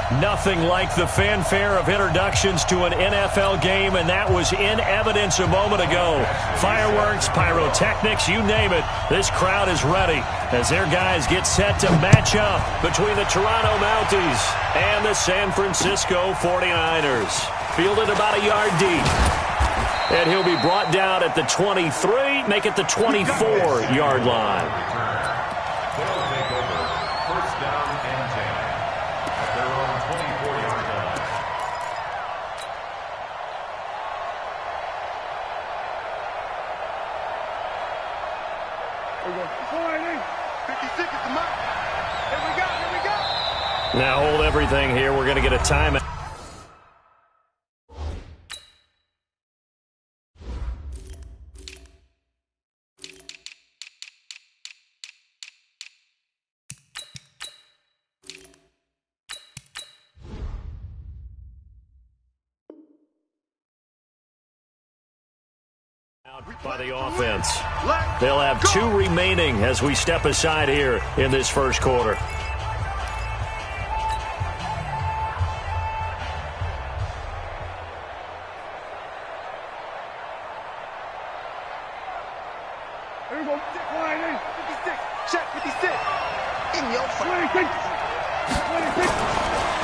Nothing like the fanfare of introductions to an NFL game, and that was in evidence a moment ago. Fireworks, pyrotechnics, you name it. This crowd is ready as their guys get set to match up between the Toronto Mounties and the San Francisco 49ers. Fielded about a yard deep. And he'll be brought down at the 23, make it the 24-yard line. Now hold everything here. We're going to get a timeout. By the offense. They'll have 2 remaining as we step aside here in this first quarter.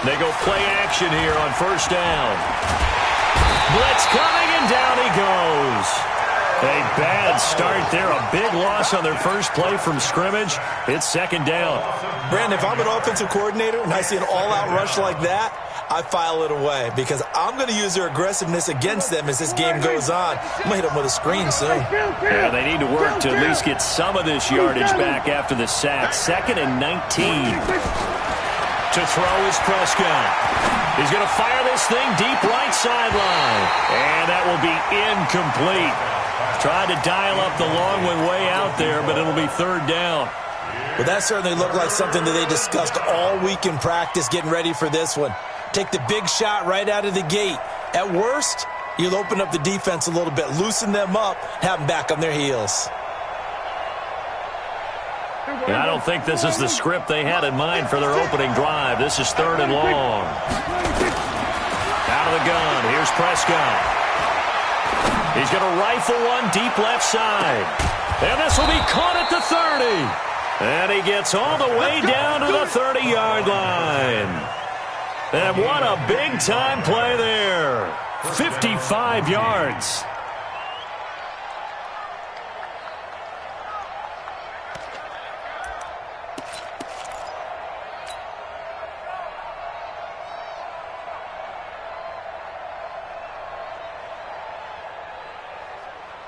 They go play action here on first down. Blitz coming, and down he goes. A bad start there. A big loss on their first play from scrimmage. It's second down. Brandon, if I'm an offensive coordinator and I see an all-out rush like that, I file it away because I'm going to use their aggressiveness against them as this game goes on. I'm going to hit them with a screen soon. Yeah, they need to work to at least get some of this yardage back after the sack. 2nd and 19. To throw is Prescott. He's going to fire this thing deep right sideline. And that will be incomplete. Tried to dial up the long one way out there, but it'll be third down. Well, that certainly looked like something that they discussed all week in practice getting ready for this one. Take the big shot right out of the gate. At worst, you'll open up the defense a little bit, loosen them up, have them back on their heels. And I don't think this is the script they had in mind for their opening drive. This is 3rd and long. Out of the gun. Here's Prescott. He's going to rifle one deep left side. And this will be caught at the 30. And he gets all the way down to the 30-yard line. And what a big-time play there. 55 yards.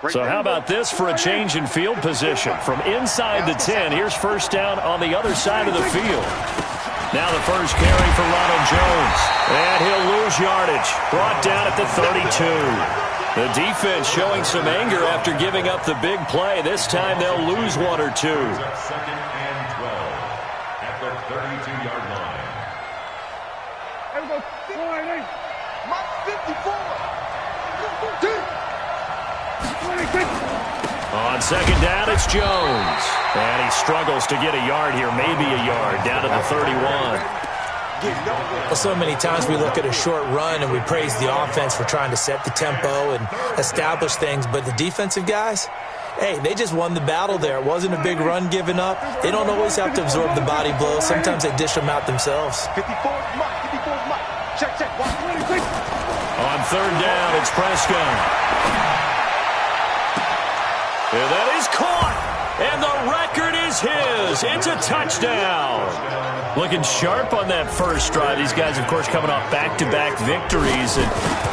So how about this for a change in field position? From inside the 10, here's first down on the other side of the field. Now the first carry for Ronald Jones. And he'll lose yardage. Brought down at the 32. The defense showing some anger after giving up the big play. This time they'll lose 1 or 2. 2nd and 12 at the 32-yard line. There we go. Mark 54. On second down, it's Jones. And he struggles to get a yard here, maybe a yard, down to the 31. Well, so many times we look at a short run and we praise the offense for trying to set the tempo and establish things, but the defensive guys, hey, they just won the battle there. It wasn't a big run given up. They don't always have to absorb the body blows. Sometimes they dish them out themselves. 54's Mike. Check. On third down, it's Prescott. And that is caught, and the record is his. It's a touchdown. Looking sharp on that first drive. These guys, of course, coming off back-to-back victories, and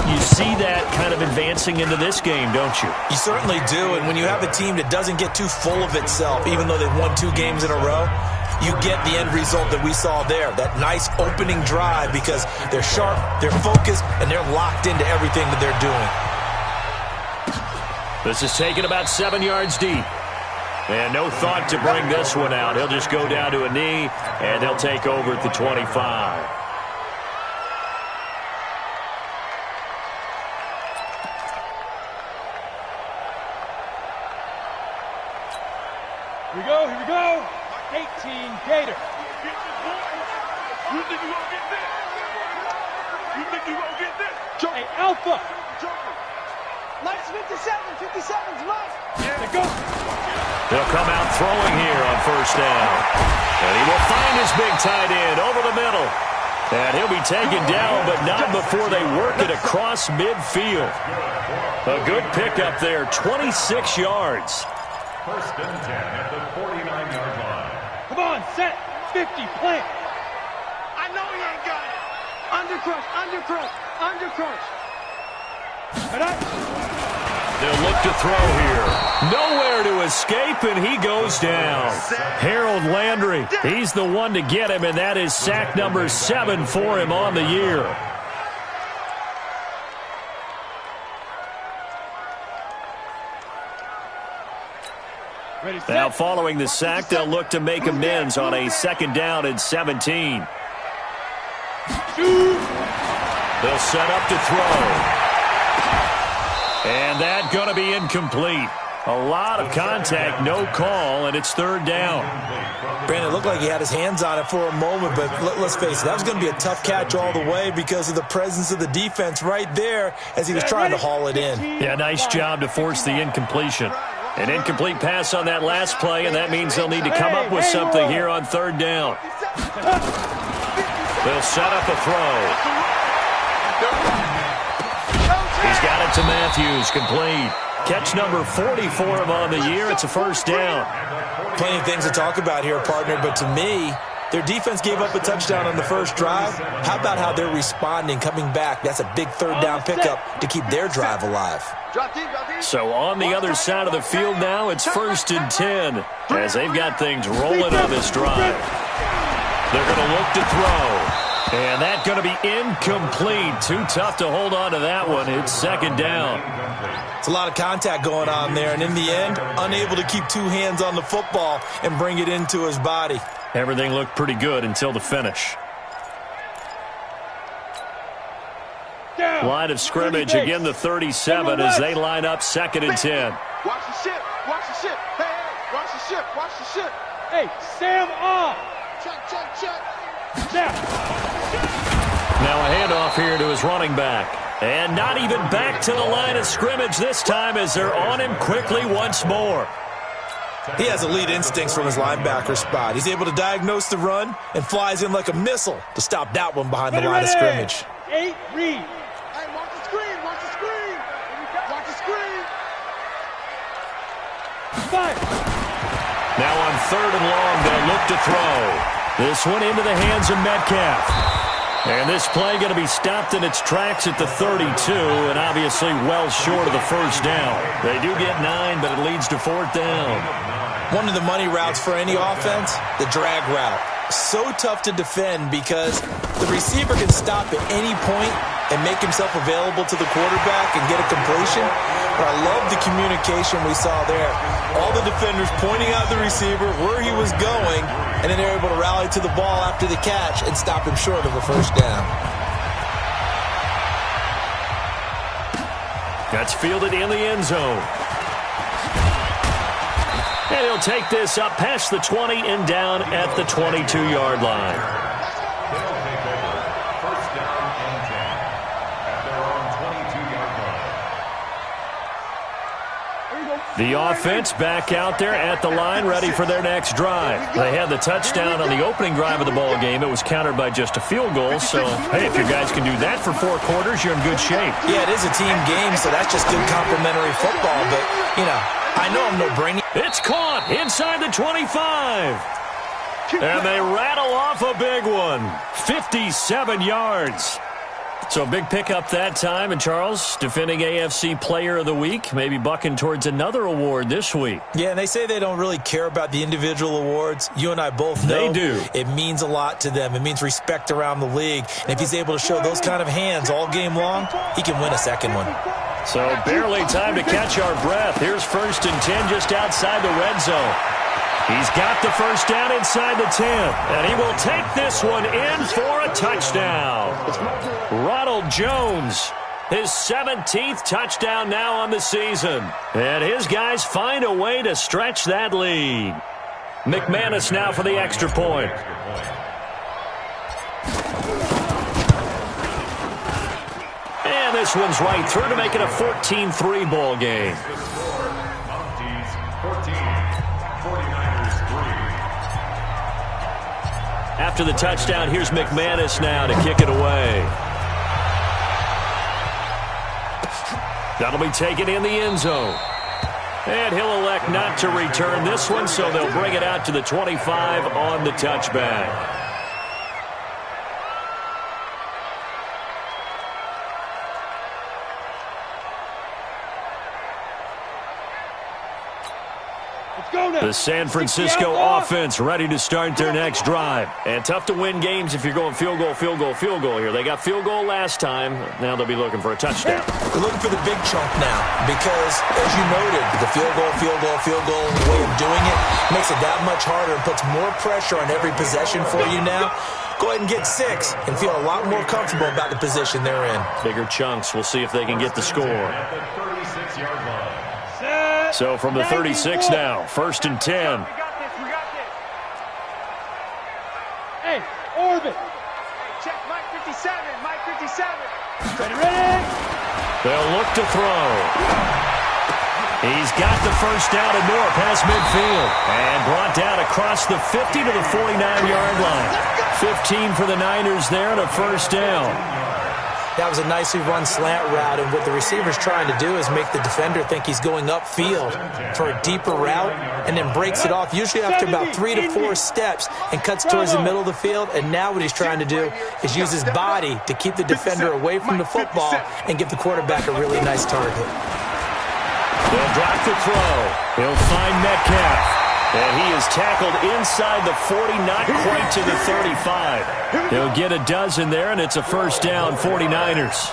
you see that kind of advancing into this game, don't you? You certainly do, and when you have a team that doesn't get too full of itself, even though they've won 2 games in a row, you get the end result that we saw there, that nice opening drive because they're sharp, they're focused, and they're locked into everything that they're doing. This is taken about 7 yards deep. And no thought to bring this one out. He'll just go down to a knee, and they'll take over at the 25. Here we go. 18, Gator. think you gonna get this? Hey, Alpha. Mike's 57's Mike. Yeah. Go. He'll come out throwing here on first down. And he will find his big tight end over the middle. And he'll be taken down, but not before they work it across midfield. A good pickup there, 26 yards. First and 10 at the 49-yard line. Come on, set. 50, plant. I know he ain't got it. Undercrush. They'll look to throw here. Nowhere to escape, and he goes down. Harold Landry, he's the one to get him, and that is sack number 7 for him on the year. Now following the sack, they'll look to make amends on a second down and 17. They'll set up to throw. And that's going to be incomplete. A lot of contact, no call, and it's third down. Brandon, it looked like he had his hands on it for a moment, but let's face it, that was going to be a tough catch all the way because of the presence of the defense right there as he was trying to haul it in. Yeah, nice job to force the incompletion. An incomplete pass on that last play, and that means they'll need to come up with something here on third down. They'll set up a throw. He's got it to Matthews, complete. Catch number 40 for him on the year. It's a first down. Plenty of things to talk about here, partner, but to me, their defense gave up a touchdown on the first drive. How about how they're responding, coming back? That's a big third down pickup to keep their drive alive. So on the other side of the field now, it's first and 10 as they've got things rolling on this drive. They're going to look to throw. And that's going to be incomplete. Too tough to hold on to that one. It's second down. It's a lot of contact going on there, and in the end, unable to keep two hands on the football and bring it into his body. Everything looked pretty good until the finish. Line of scrimmage, again the 37 as they line up second and 10. Watch the ship. Hey, watch the ship. Hey, Sam off. Check. Now a handoff here to his running back. And not even back to the line of scrimmage this time as they're on him quickly once more. He has elite instincts from his linebacker spot. He's able to diagnose the run and flies in like a missile to stop that one behind the line of scrimmage. 8, read. Hey, watch the screen. 5. Now on third and long, they'll look to throw. This one into the hands of Metcalf. And this play going to be stopped in its tracks at the 32, and obviously well short of the first down. They do get 9, but it leads to fourth down. One of the money routes for any offense, the drag route. So tough to defend because the receiver can stop at any point and make himself available to the quarterback and get a completion. But I love the communication we saw there. All the defenders pointing out the receiver, where he was going, and then they're able to rally to the ball after the catch and stop him short of a first down. That's fielded in the end zone. And he'll take this up past the 20 and down at the 22-yard line. They'll take over. First down and 10 at their own 22-yard line. The offense back out there at the line, ready for their next drive. They had the touchdown on the opening drive of the ball game. It was countered by just a field goal. So, hey, if you guys can do that for 4 quarters, you're in good shape. Yeah, it is a team game, so that's just good complimentary football. But, you know, I know I'm no brainy. It's caught inside the 25. And they rattle off a big one. 57 yards. So a big pickup that time. And Charles, defending AFC Player of the Week, maybe bucking towards another award this week. Yeah, and they say they don't really care about the individual awards. You and I both know they do. It means a lot to them. It means respect around the league. And if he's able to show those kind of hands all game long, he can win a second one. So barely time to catch our breath. Here's first and 10 just outside the red zone. He's got the first down inside the 10, and he will take this one in for a touchdown. Ronald Jones, his 17th touchdown now on the season. And his guys find a way to stretch that lead. McManus now for the extra point. this one's right through to make it a 14-3 ball game. Mounties 14, 49ers 3. After the touchdown, here's McManus now to kick it away. That'll be taken in the end zone. And he'll elect not to return this one, so they'll bring it out to the 25 on the touchback. The San Francisco offense ready to start their next drive. And tough to win games if you're going field goal, field goal, field goal here. They got field goal last time. Now they'll be looking for a touchdown. They're looking for the big chunk now because, as you noted, the field goal, and the way of doing it makes it that much harder and puts more pressure on every possession for you now. Go ahead and get 6 and feel a lot more comfortable about the position they're in. Bigger chunks. We'll see if they can get the score. At the 36-yard line. So from the 36 now, 1st and 10. We got this. Hey, orbit. Hey, check Mike 57. Ready? They'll look to throw. He's got the first down and more past midfield. And brought down across the 50 to the 49-yard line. 15 for the Niners there and a first down. That was a nicely run slant route, and what the receiver's trying to do is make the defender think he's going upfield for a deeper route and then breaks it off, usually after about 3 to 4 steps, and cuts towards the middle of the field. And now what he's trying to do is use his body to keep the defender away from the football and give the quarterback a really nice target. They'll drop the throw. He'll find Metcalf. And he is tackled inside the 40, not quite to the 35. He'll get a dozen there, and it's a first down, 49ers.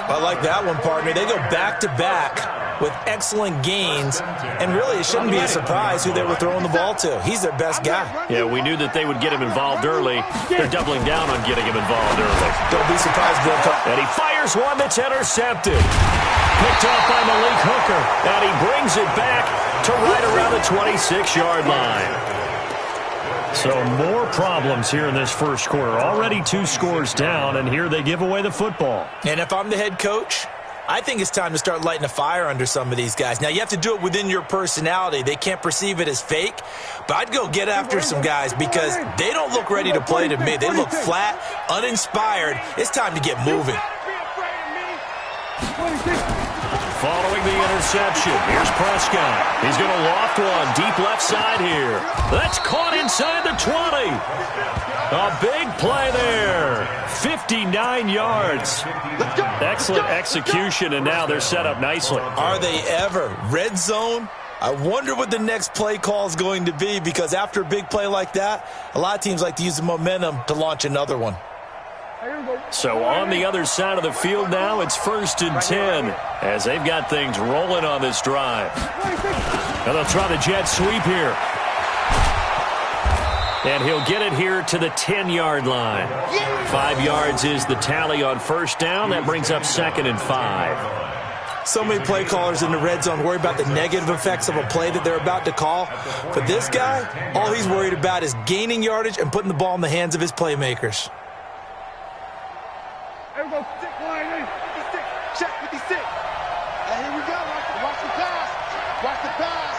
I like that one, partner. They go back-to-back with excellent gains, and really it shouldn't be a surprise who they were throwing the ball to. He's their best guy. Yeah, we knew that they would get him involved early. They're doubling down on getting him involved early. Don't be surprised, Bill. And he fires one that's intercepted. Picked off by Malik Hooker, and he brings it back to right around the 26-yard line. So more problems here in this first quarter. Already 2 scores down, and here they give away the football. And if I'm the head coach, I think it's time to start lighting a fire under some of these guys. Now, you have to do it within your personality. They can't perceive it as fake, but I'd go get after some guys because they don't look ready to play to me. They look flat, uninspired. It's time to get moving. Following the interception, here's Prescott. He's going to loft one deep left side here. That's caught inside the 20. A big play there. 59 yards. Excellent execution, and now they're set up nicely. Are they ever? Red zone? I wonder what the next play call is going to be, because after a big play like that, a lot of teams like to use the momentum to launch another one. So on the other side of the field now, it's 1st and 10 as they've got things rolling on this drive. And they'll try the jet sweep here. And he'll get it here to the 10-yard line. 5 yards is the tally on first down. That brings up 2nd and 5. So many play callers in the red zone worry about the negative effects of a play that they're about to call. But this guy, all he's worried about is gaining yardage and putting the ball in the hands of his playmakers. Here we go. 56. Check 56. And here we go. Watch the pass. Watch the pass.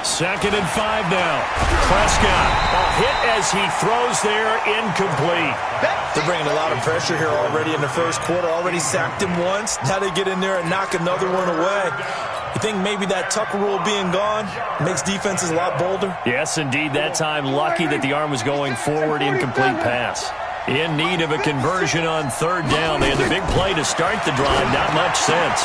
2nd and 5 now. Prescott, a hit as he throws there, incomplete. They're bringing a lot of pressure here already in the first quarter. Already sacked him once. Now they get in there and knock another one away. You think maybe that Tucker rule being gone makes defenses a lot bolder? Yes, indeed. That time, lucky that the arm was going forward, incomplete pass. In need of a conversion on 3rd down. They had the big play to start the drive. Not much sense.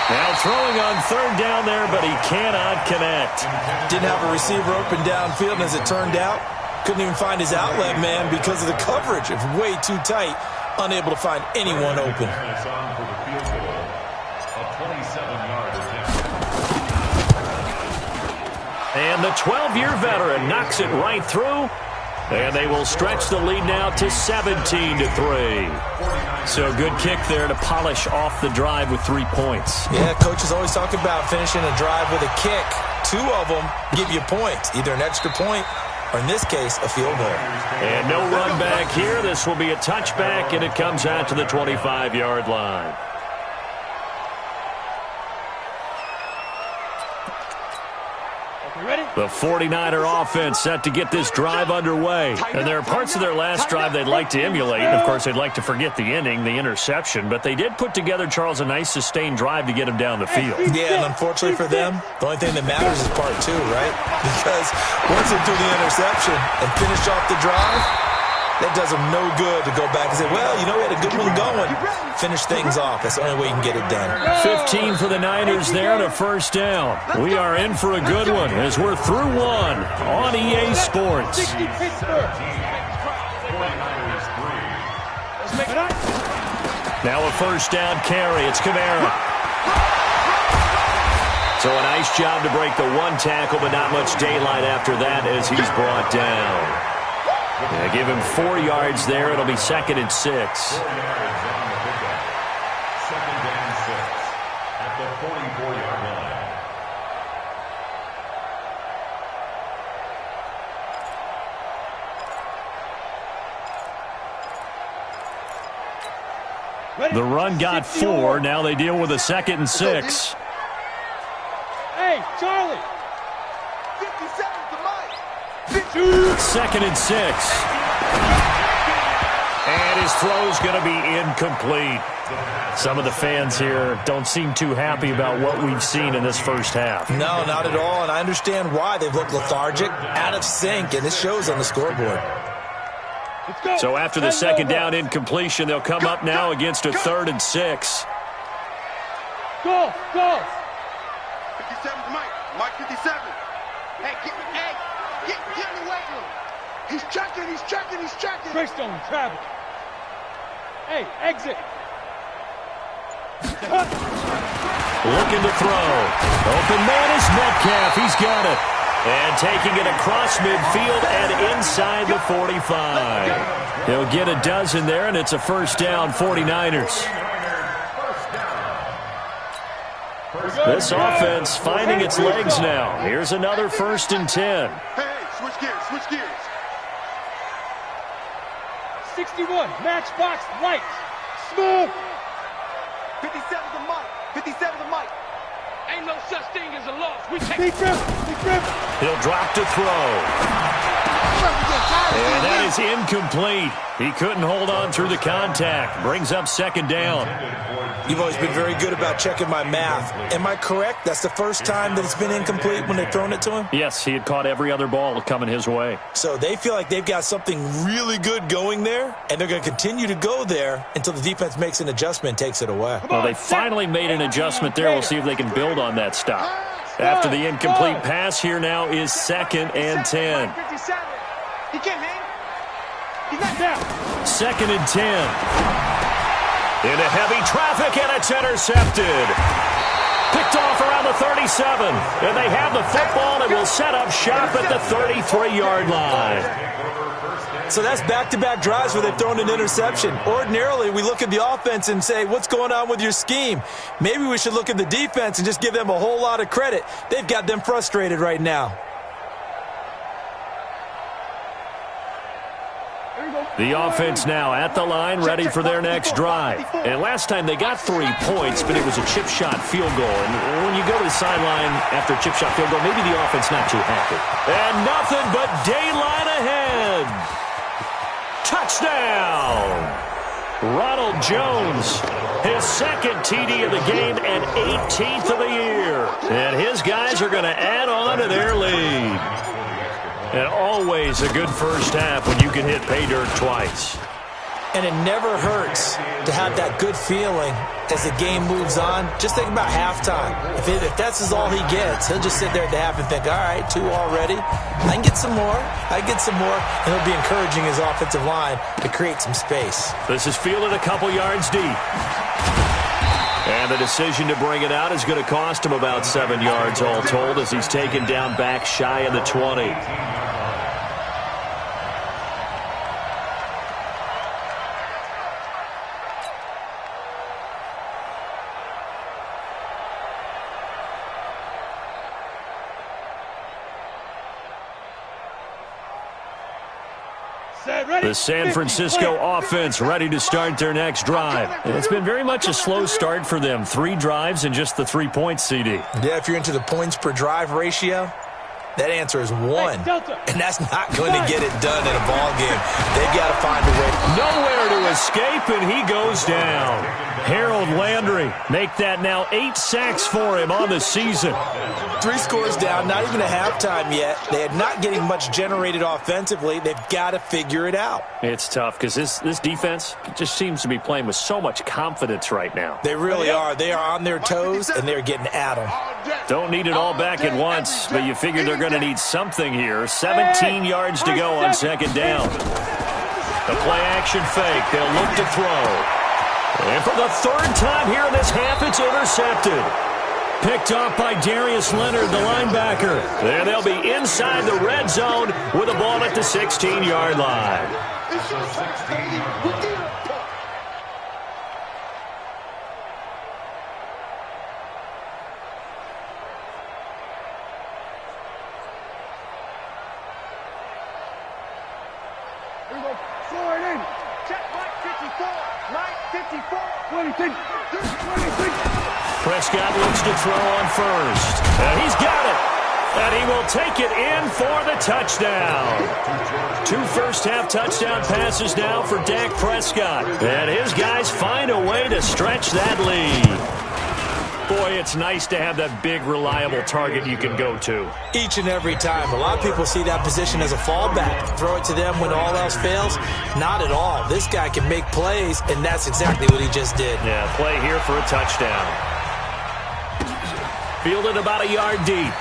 Now throwing on 3rd down there, but he cannot connect. Didn't have a receiver open downfield, and as it turned out, couldn't even find his outlet man because of the coverage. It's way too tight, unable to find anyone open. And the 12-year veteran knocks it right through. And they will stretch the lead now to 17-3. So good kick there to polish off the drive with 3 points. Yeah, coaches always talk about finishing a drive with a kick. 2 of them give you points, either an extra point or in this case, a field goal. And no run back here. This will be a touchback, and it comes out to the 25-yard line. The 49er offense set to get this drive underway. And there are parts of their last drive they'd like to emulate. And, of course, they'd like to forget the inning, the interception. But they did put together, Charles, a nice sustained drive to get him down the field. Yeah, and unfortunately for them, the only thing that matters is part two, right? Because once they do the interception and finish off the drive, that does them no good to go back and say, well, you know, we had a good one going. Finish things off. That's the only way you can get it done. 15 for the Niners there and a first down. We are in for a good one as we're through one on EA Sports. Now a first down carry. It's Kamara. So a nice job to break the one tackle, but not much daylight after that as he's brought down. Yeah, give him 4 yards there. It'll be 2nd and 6. 2nd and 6 at the 44-yard line. The run got 4. Now they deal with a 2nd and 6. Hey, Charlie. 2nd and 6. And his throw's going to be incomplete. Some of the fans here don't seem too happy about what we've seen in this first half. No, not at all, and I understand why. They've looked lethargic, out of sync, and it shows on the scoreboard. So after the 2nd down incompletion, they'll come up now against a 3rd and 6. Go! 57 to Mike. Mike 57. Hey, get in the weight room. He's checking. Greystone, travel. Hey, exit. Looking to throw. Open man is Metcalf. He's got it. And taking it across midfield and inside the 45. He'll get a dozen there, and it's a first down, 49ers. This offense finding its legs now. Here's another 1st and 10. Hey, switch gears. 61, matchbox, light, smooth. 57 to Mike. Ain't no such thing as a loss. We take it. Grip. He'll drop to throw. And that is incomplete. He couldn't hold on through the contact. Brings up 2nd down. You've always been very good about checking my math. Am I correct? That's the first time that it's been incomplete when they've thrown it to him? Yes, he had caught every other ball coming his way. So they feel like they've got something really good going there, and they're going to continue to go there until the defense makes an adjustment and takes it away. Well, they finally made an adjustment there. We'll see if they can build on that stop. After the incomplete pass, here now is 2nd and 10. 57. He can't hang. He's not down. 2nd and 10. Into heavy traffic, and it's intercepted. Picked off around the 37. And they have the football and will set up shop at the 33-yard line. So that's back-to-back drives where they've thrown an interception. Ordinarily, we look at the offense and say, what's going on with your scheme? Maybe we should look at the defense and just give them a whole lot of credit. They've got them frustrated right now. The offense now at the line, ready for their next drive. And last time they got 3 points, but it was a chip shot field goal. And when you go to the sideline after a chip shot field goal, maybe the offense not too happy. And nothing but daylight ahead. Touchdown! Ronald Jones, his 2nd TD of the game and 18th of the year. And his guys are going to add on to their lead. And always a good first half when you can hit pay dirt twice. And it never hurts to have that good feeling as the game moves on. Just think about halftime. If that's all he gets, he'll just sit there at the half and think, all right, 2 already. I can get some more. And he'll be encouraging his offensive line to create some space. This is fielded a couple yards deep. And the decision to bring it out is going to cost him about 7 yards all told as he's taken down back shy of the 20. The San Francisco offense ready to start their next drive. It's been very much a slow start for them. 3 drives and just the 3 points, CD. Yeah, if you're into the points per drive ratio, that answer is 1. And that's not going to get it done in a ball game. They've got to find a way. Nowhere to escape, and he goes down. Harold Landry make that now 8 sacks for him on the season. 3 scores down, not even a halftime yet. They are not getting much generated offensively. They've got to figure it out. It's tough because this defense just seems to be playing with so much confidence right now. They really are. They are on their toes, and they're getting at them. Don't need it all back at once, but you figure they're going to need something here. 17 yards to go on second down. The play-action fake. They'll look to throw. And for the 3rd time here in this half, it's intercepted. Picked off by Darius Leonard, the linebacker. And they'll be inside the red zone with the ball at the 16-yard line. Prescott looks to throw on first. And he's got it. And he will take it in for the touchdown. 2 first-half touchdown passes now for Dak Prescott. And his guys find a way to stretch that lead. Boy, it's nice to have that big, reliable target you can go to. Each and every time. A lot of people see that position as a fallback. Throw it to them when all else fails. Not at all. This guy can make plays, and that's exactly what he just did. Yeah, play here for a touchdown. Fielded about a yard deep.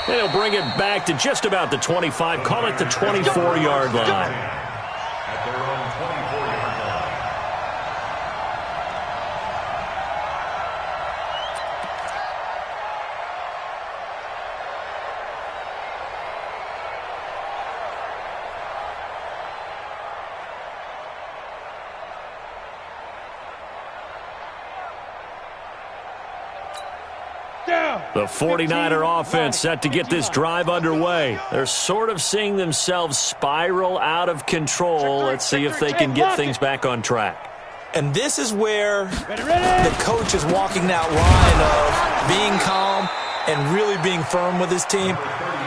And he'll bring it back to just about the 25. Call it the 24-yard line. At their own 24-yard line. The 49er offense set to get this drive underway. They're sort of seeing themselves spiral out of control. Let's see if they can get things back on track. And this is where the coach is walking that line of being calm and really being firm with his team.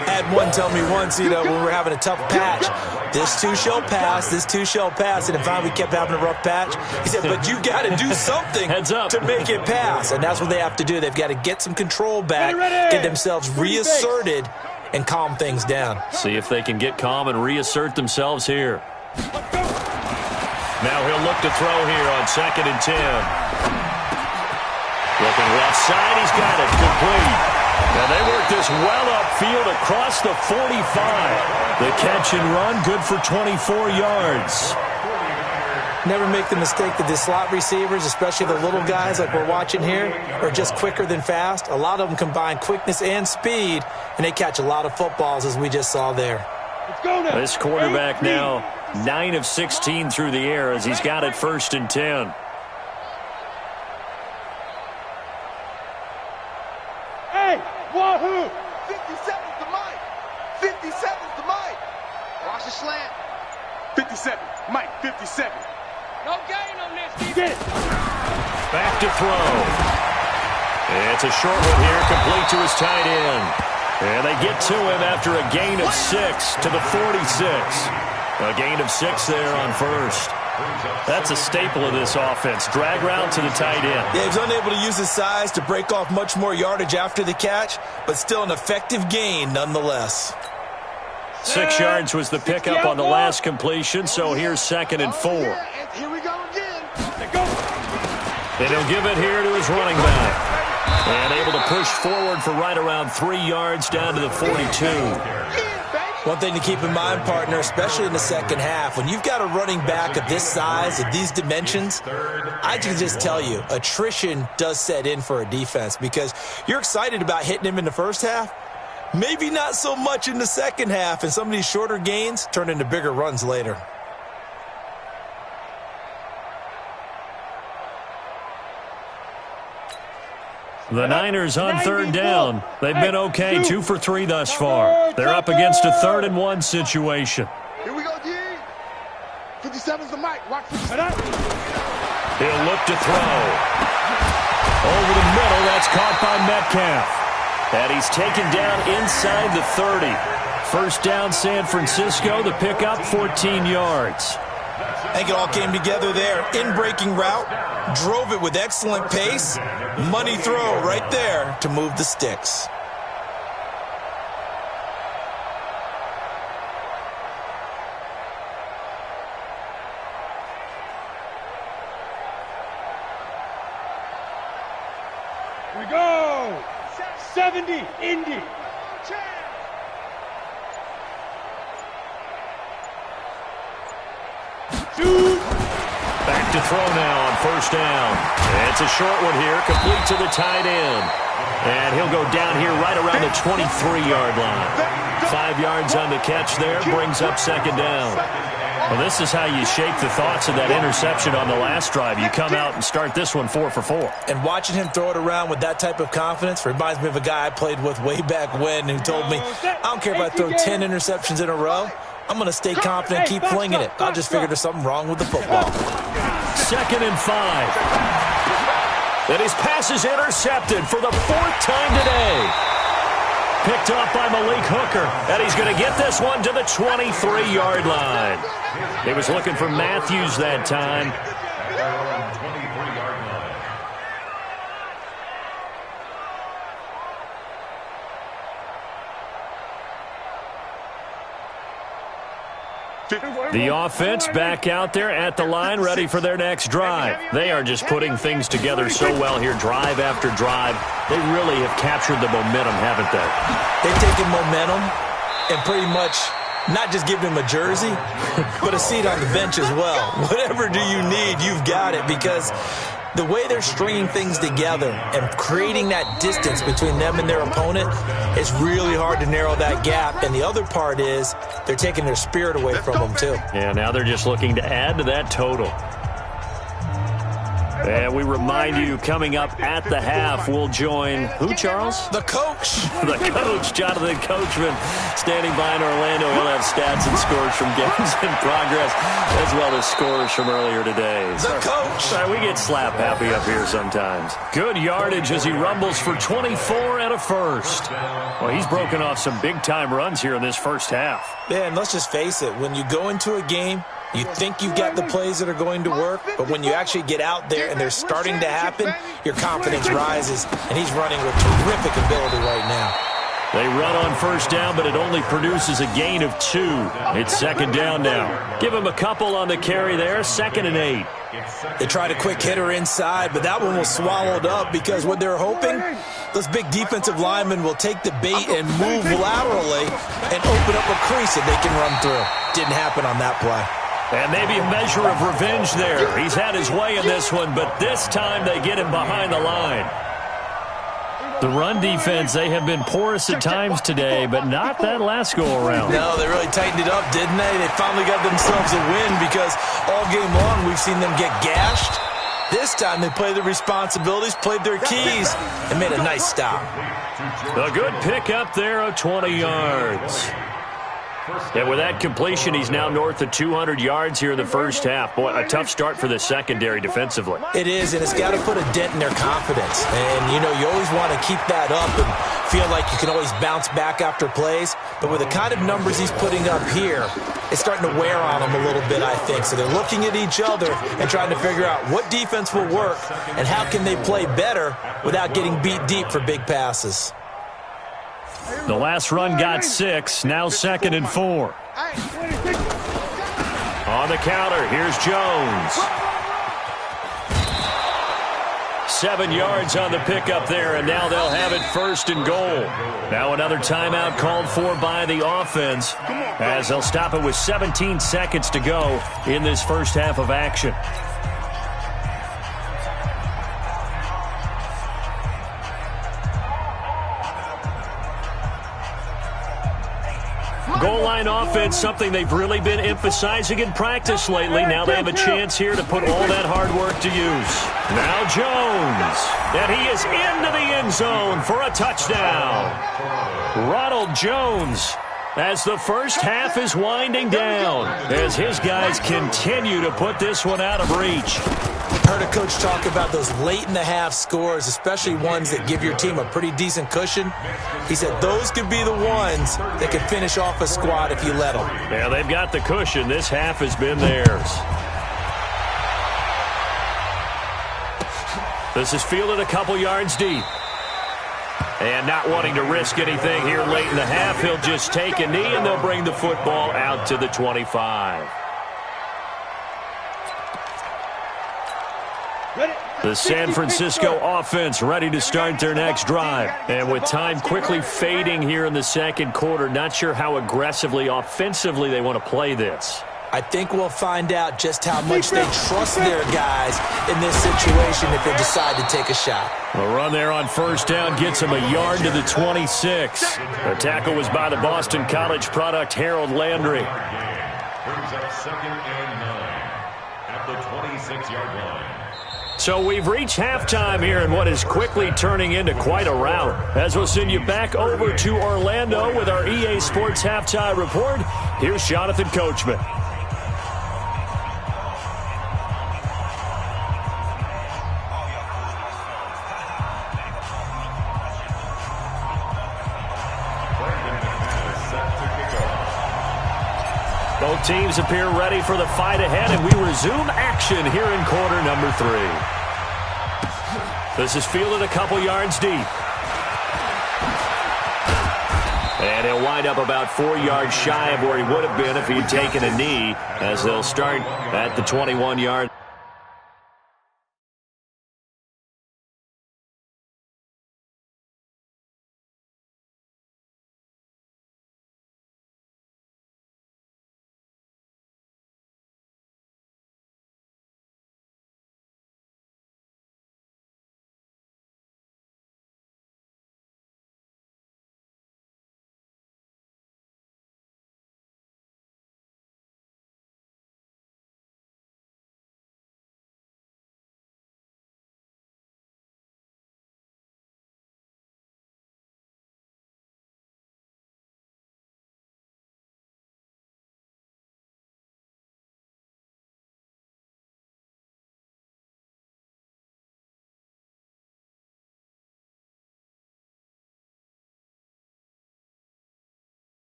I had one tell me once, when we were having a tough patch, this too shall pass, this too shall pass. And finally we kept having a rough patch. He said, but you got to do something to make it pass. And that's what they have to do. They've got to get some control back, get themselves reasserted, and calm things down. See if they can get calm and reassert themselves here. Now he'll look to throw here on 2nd and 10. Looking left side, he's got it complete. And they work this well upfield across the 45. The catch and run, good for 24 yards. Never make the mistake that the slot receivers, especially the little guys like we're watching here, are just quicker than fast. A lot of them combine quickness and speed, and they catch a lot of footballs, as we just saw there. This quarterback now 9 of 16 through the air as he's got it 1st and 10. Wahoo! 57's the Mike. 57's the Mike. Watch the slant. 57. Mike, 57. No gain on this. Get it. Back to throw. It's a short one here, complete to his tight end. And they get to him after a gain of 6 to the 46. A gain of 6 there on 1st. That's a staple of this offense. Drag route to the tight end. Yeah, he's unable to use his size to break off much more yardage after the catch, but still an effective gain nonetheless. 6 yards was the pickup on the last completion, so here's 2nd and 4. Here we go again. And he'll give it here to his running back. And able to push forward for right around 3 yards down to the 42. One thing to keep in mind, partner, especially in the second half, when you've got a running back of this size, of these dimensions, I can just tell you, attrition does set in for a defense because you're excited about hitting him in the first half, maybe not so much in the second half, and some of these shorter gains turn into bigger runs later. The Niners on third down. They've been okay, 2 for 3 thus far. They're up against a 3rd-and-1 situation. Here we go, G. 57's the mic. Watch 57. He'll look to throw. Over the middle, that's caught by Metcalf. And he's taken down inside the 30. First down, San Francisco. The pickup, 14 yards. I think it all came together there. In-breaking route, drove it with excellent pace. Money throw right there to move the sticks. Here we go. 70, Indy. Back to throw now on first down. It's a short one here, complete to the tight end. And he'll go down here right around the 23-yard line. 5 yards on the catch there, brings up second down. Well, this is how you shake the thoughts of that interception on the last drive. You come out and start this one 4 for 4. And watching him throw it around with that type of confidence reminds me of a guy I played with way back when who told me, I don't care if I throw 10 interceptions in a row. I'm going to stay confident, keep flinging it. I just figured there's something wrong with the football. 2nd and 5. And his pass is intercepted for the 4th time today. Picked off by Malik Hooker. And he's going to get this one to the 23-yard line. He was looking for Matthews that time. The offense back out there at the line, ready for their next drive. They are just putting things together so well here, drive after drive. They really have captured the momentum, haven't they? They've taken momentum and pretty much not just given him a jersey, but a seat on the bench as well. Whatever do you need, you've got it, because the way they're stringing things together and creating that distance between them and their opponent, it's really hard to narrow that gap. And the other part is they're taking their spirit away from them, too. Yeah, now they're just looking to add to that total. And we remind you, coming up at the half, we'll join who, Charles? The coach. The coach, Jonathan Coachman, standing by in Orlando. He'll have stats and scores from games in progress, as well as scores from earlier today. The coach. Sorry, we get slap happy up here sometimes. Good yardage as he rumbles for 24 and a first. Well, he's broken off some big-time runs here in this first half. Yeah, and let's just face it, when you go into a game, you think you've got the plays that are going to work, but when you actually get out there and they're starting to happen, your confidence rises, and he's running with terrific ability right now. They run on first down, but it only produces a gain of 2. It's second down now. Give him a couple on the carry there, 2nd and 8. They tried a quick hitter inside, but that one was swallowed up because what they're hoping, those big defensive linemen will take the bait and move laterally and open up a crease that they can run through. Didn't happen on that play. And maybe a measure of revenge there. He's had his way in this one, but this time they get him behind the line. The run defense, they have been porous at times today, but not that last go-around. No, they really tightened it up, didn't they? They finally got themselves a win because all game long we've seen them get gashed. This time they played their responsibilities, played their keys, and made a nice stop. A good pickup there of 20 yards. And with that completion, he's now north of 200 yards here in the first half. Boy, a tough start for the secondary defensively. It is, and it's got to put a dent in their confidence. And, you know, you always want to keep that up and feel like you can always bounce back after plays. But with the kind of numbers he's putting up here, it's starting to wear on them a little bit, I think. So they're looking at each other and trying to figure out what defense will work and how can they play better without getting beat deep for big passes. The last run got 6, now 2nd and 4. On the counter, here's Jones. 7 yards on the pickup there, and now they'll have it 1st and goal. Now another timeout called for by the offense, as they'll stop it with 17 seconds to go in this first half of action. Goal line line offense, something they've really been emphasizing in practice lately. Now they have a chance here to put all that hard work to use. Now Jones, and he is into the end zone for a touchdown. Ronald Jones, as the first half is winding down, as his guys continue to put this one out of reach. Heard a coach talk about those late-in-the-half scores, especially ones that give your team a pretty decent cushion. He said those could be the ones that could finish off a squad if you let them. Yeah, they've got the cushion. This half has been theirs. This is fielded a couple yards deep. And not wanting to risk anything here late in the half, he'll just take a knee, and they'll bring the football out to the 25. The San Francisco offense ready to start their next drive. And with time quickly fading here in the second quarter, not sure how aggressively, offensively they want to play this. I think we'll find out just how much they trust their guys in this situation if they decide to take a shot. A run there on first down gets him a yard to the 26. The tackle was by the Boston College product, Harold Landry. Brings up 2nd and 9 at the 26-yard line. So we've reached halftime here in what is quickly turning into quite a rout. As we'll send you back over to Orlando with our EA Sports Halftime Report, here's Jonathan Coachman. Both teams appear ready for the fight ahead, and we resume action here in quarter number 3. This is fielded a couple yards deep. And he'll wind up about 4 yards shy of where he would have been if he had taken a knee, as they'll start at the 21-yard.